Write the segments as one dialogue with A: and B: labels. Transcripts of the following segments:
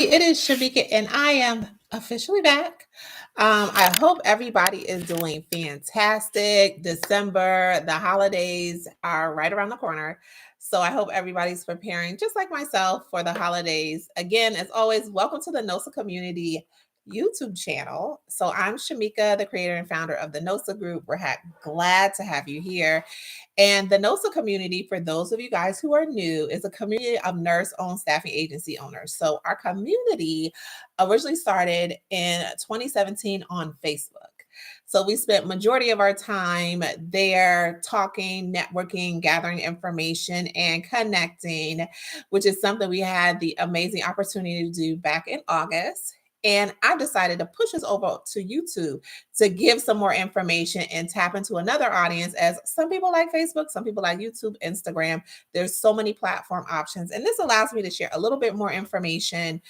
A: It is Shamika, and I am officially back. I hope everybody is doing fantastic. December, the holidays are right around the corner. So I hope everybody's preparing, just like myself, for the holidays. Again, as always, welcome to the NOSA Community YouTube channel. So I'm Shamika, the creator and founder of the NOSA Group. We're glad to have you here. And the NOSA community, for those of you guys who are new, is a community of nurse-owned staffing agency owners. So our community originally started in 2017 on Facebook. So we spent majority of our time there talking, networking, gathering information, and connecting, which is something we had the amazing opportunity to do back in August. And I decided to push us over to YouTube to give some more information and tap into another audience, as some people like Facebook, some people like YouTube, Instagram. There's so many platform options. And this allows me to share a little bit more information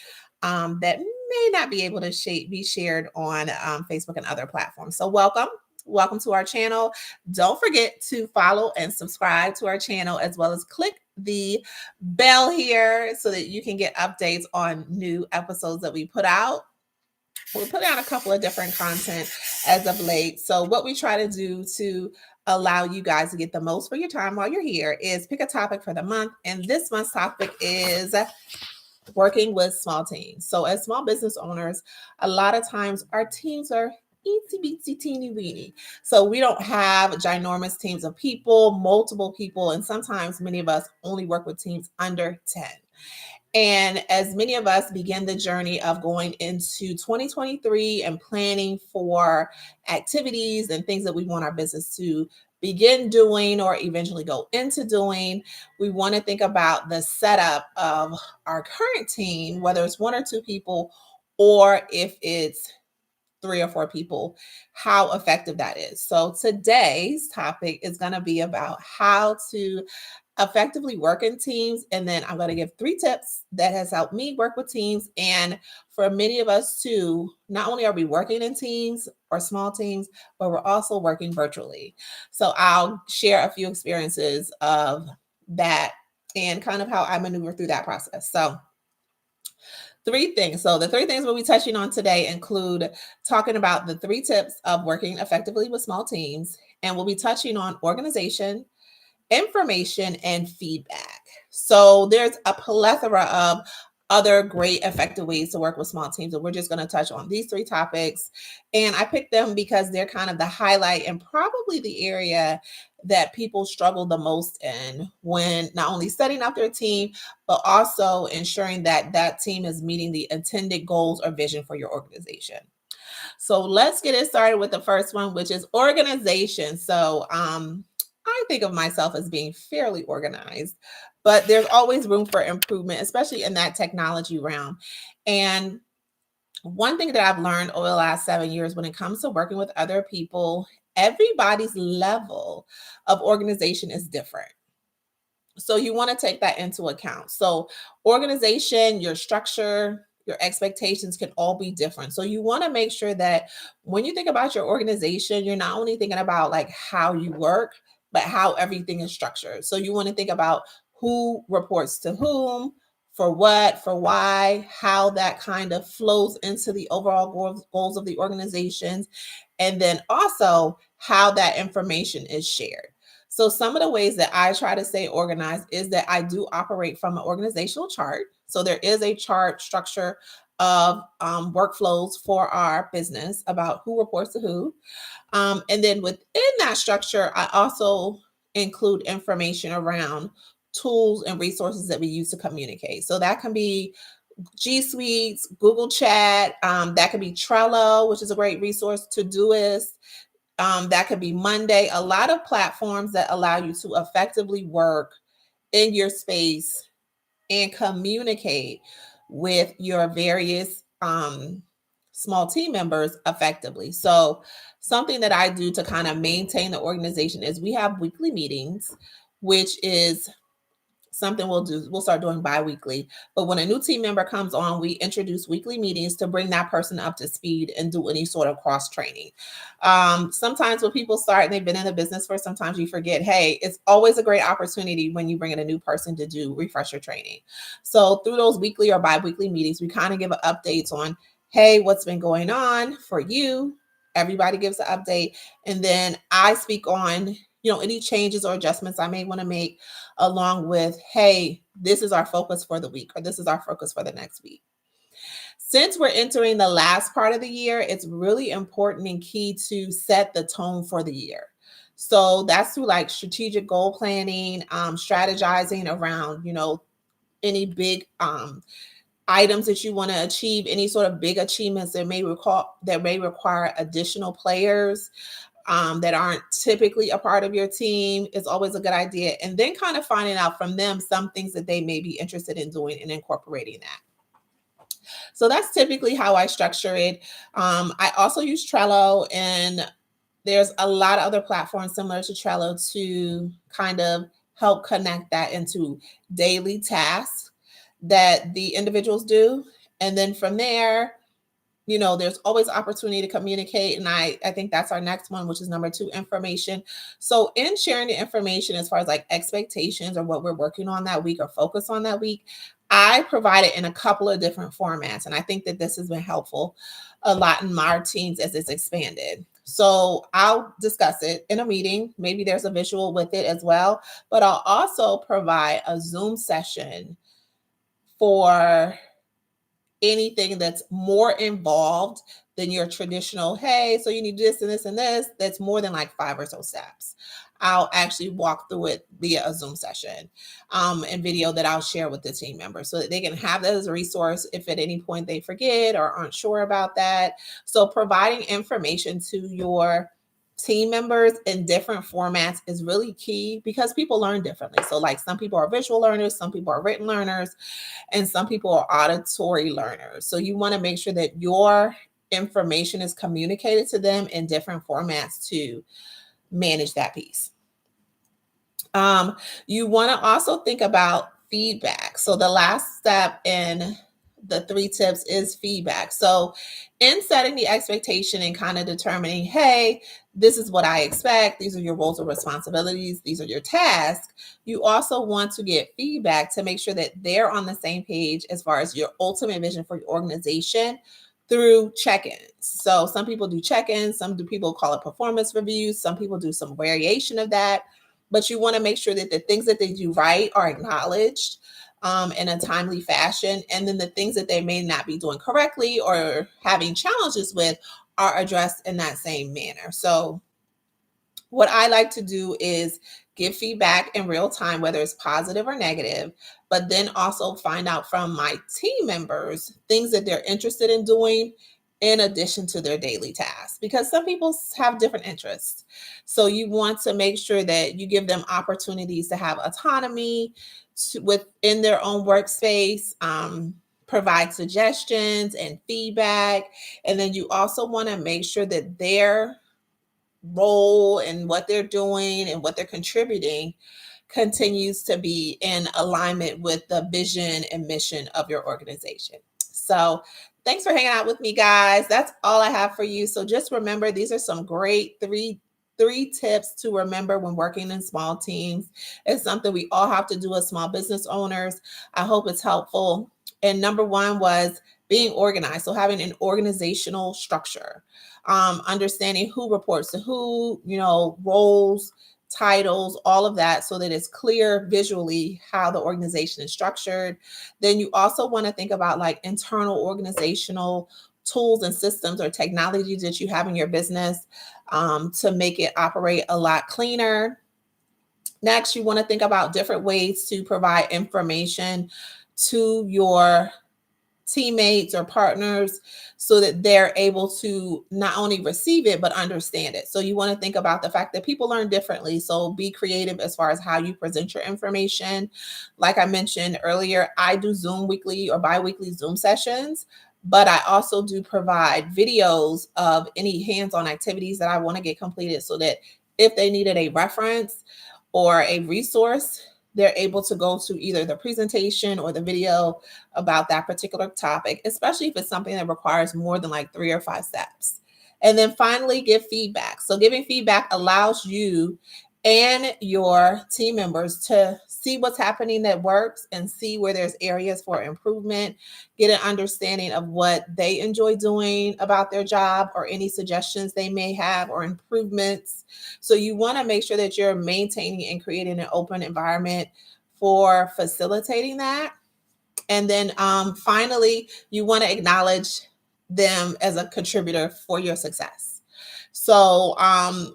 A: that may not be able to be shared on Facebook and other platforms. So welcome. Welcome to our channel. Don't forget to follow and subscribe to our channel, as well as click the bell here so that you can get updates on new episodes that we put out. We're putting out a couple of different content as of late. So what we try to do to allow you guys to get the most for your time while you're here is pick a topic for the month. And this month's topic is working with small teams. So as small business owners, a lot of times our teams are itsy bitsy teeny weeny. So we don't have ginormous teams of people, multiple people, and sometimes many of us only work with teams under 10. And as many of us begin the journey of going into 2023 and planning for activities and things that we want our business to begin doing or eventually go into doing, we want to think about the setup of our current team, whether it's one or two people, or if it's 3 or 4 people, how effective that is. So today's topic is going to be about how to effectively work in teams. And then I'm going to give 3 tips that has helped me work with teams. And for many of us too, not only are we working in teams or small teams, but we're also working virtually. So I'll share a few experiences of that and kind of how I maneuver through that process. So 3 things. So the 3 things we'll be touching on today include talking about the 3 tips of working effectively with small teams. And we'll be touching on organization, information, and feedback. So there's a plethora of other great effective ways to work with small teams, and we're just going to touch on these 3 topics. And I picked them because they're kind of the highlight and probably the area that people struggle the most in when not only setting up their team, but also ensuring that that team is meeting the intended goals or vision for your organization. So let's get it started with the first one, which is organization. So I think of myself as being fairly organized, but there's always room for improvement, especially in that technology realm. And one thing that I've learned over the last 7 years when it comes to working with other people, everybody's level of organization is different. So you want to take that into account. So organization, your structure, your expectations can all be different. So you want to make sure that when you think about your organization, you're not only thinking about like how you work, but how everything is structured. So you want to think about who reports to whom, for what, for why, how that kind of flows into the overall goals of the organizations, and then also how that information is shared. So some of the ways that I try to stay organized is that I do operate from an organizational chart. So there is a chart structure of workflows for our business about who reports to who. And then within that structure, I also include information around tools and resources that we use to communicate. So that can be G Suites, Google Chat, that could be Trello, which is a great resource, Todoist, that could be Monday, a lot of platforms that allow you to effectively work in your space and communicate with your various small team members effectively. So something that I do to kind of maintain the organization is we have weekly meetings, which is something we'll start doing bi-weekly. But when a new team member comes on, we introduce weekly meetings to bring that person up to speed and do any sort of cross training. Sometimes when people start and they've been in the business for, sometimes you forget, hey, it's always a great opportunity when you bring in a new person to do refresher training. So through those weekly or bi-weekly meetings, we kind of give updates on, hey, what's been going on for you. Everybody gives an update. And then I speak on, any changes or adjustments I may want to make, along with, hey, this is our focus for the week, or this is our focus for the next week. Since we're entering the last part of the year, it's really important and key to set the tone for the year. So that's through like strategic goal planning, strategizing around, any big items that you want to achieve, any sort of big achievements that may require additional players that aren't typically a part of your team is always a good idea. And then kind of finding out from them some things that they may be interested in doing and incorporating that. So that's typically how I structure it. I also use Trello, and there's a lot of other platforms similar to Trello to kind of help connect that into daily tasks that the individuals do. And then from there, there's always opportunity to communicate. And I think that's our next one, which is number 2, information. So in sharing the information, as far as like expectations or what we're working on that week or focus on that week, I provide it in a couple of different formats. And I think that this has been helpful a lot in my teams as it's expanded. So I'll discuss it in a meeting. Maybe there's a visual with it as well, but I'll also provide a Zoom session for anything that's more involved than your traditional, hey, so you need this and this and this, that's more than like 5 or so steps. I'll actually walk through it via a Zoom session and video that I'll share with the team members so that they can have that as a resource if at any point they forget or aren't sure about that. So providing information to your team members in different formats is really key because people learn differently. So like some people are visual learners, some people are written learners, and some people are auditory learners. So you want to make sure that your information is communicated to them in different formats to manage that piece. You want to also think about feedback. So the last step in the 3 tips is feedback. So in setting the expectation and kind of determining, hey, this is what I expect, these are your roles and responsibilities, these are your tasks, you also want to get feedback to make sure that they're on the same page as far as your ultimate vision for your organization through check-ins. So some people do check-ins, people call it performance reviews, some people do some variation of that, but you want to make sure that the things that they do right are acknowledged in a timely fashion. And then the things that they may not be doing correctly or having challenges with are addressed in that same manner. So what I like to do is give feedback in real time, whether it's positive or negative, but then also find out from my team members things that they're interested in doing in addition to their daily tasks, because some people have different interests. So you want to make sure that you give them opportunities to have autonomy within their own workspace, provide suggestions and feedback. And then you also want to make sure that their role and what they're doing and what they're contributing continues to be in alignment with the vision and mission of your organization. So thanks for hanging out with me, guys. That's all I have for you. So just remember, these are some great three tips to remember when working in small teams. It's something we all have to do as small business owners. I hope it's helpful. And number 1 was being organized. So having an organizational structure, understanding who reports to who, roles, titles, all of that, so that it's clear visually how the organization is structured. Then you also want to think about like internal organizational tools and systems or technologies that you have in your business to make it operate a lot cleaner. Next, you want to think about different ways to provide information to your teammates or partners so that they're able to not only receive it, but understand it. So you want to think about the fact that people learn differently. So be creative as far as how you present your information. Like I mentioned earlier, I do Zoom weekly or bi-weekly Zoom sessions, but I also do provide videos of any hands-on activities that I want to get completed so that if they needed a reference or a resource, they're able to go to either the presentation or the video about that particular topic, especially if it's something that requires more than like 3 or 5 steps. And then finally, give feedback. So giving feedback allows you and your team members to see what's happening that works and see where there's areas for improvement, get an understanding of what they enjoy doing about their job or any suggestions they may have or improvements. So you want to make sure that you're maintaining and creating an open environment for facilitating that. And then finally, you want to acknowledge them as a contributor for your success. So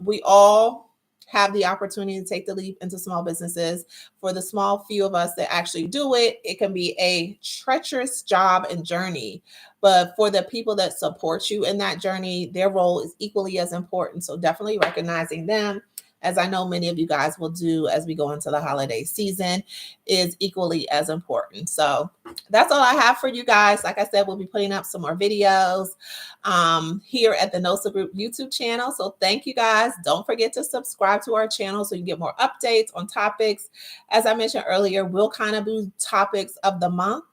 A: we all have the opportunity to take the leap into small businesses. For the small few of us that actually do it, it can be a treacherous job and journey. But for the people that support you in that journey, their role is equally as important. So definitely recognizing them, as I know many of you guys will do as we go into the holiday season, is equally as important. So that's all I have for you guys. Like I said, we'll be putting up some more videos here at the NOSA Group YouTube channel. So thank you guys. Don't forget to subscribe to our channel so you get more updates on topics. As I mentioned earlier, we'll kind of do topics of the month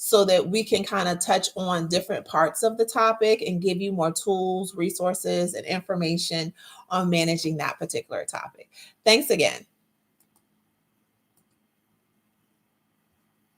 A: so that we can kind of touch on different parts of the topic and give you more tools, resources, and information on managing that particular topic. Thanks again.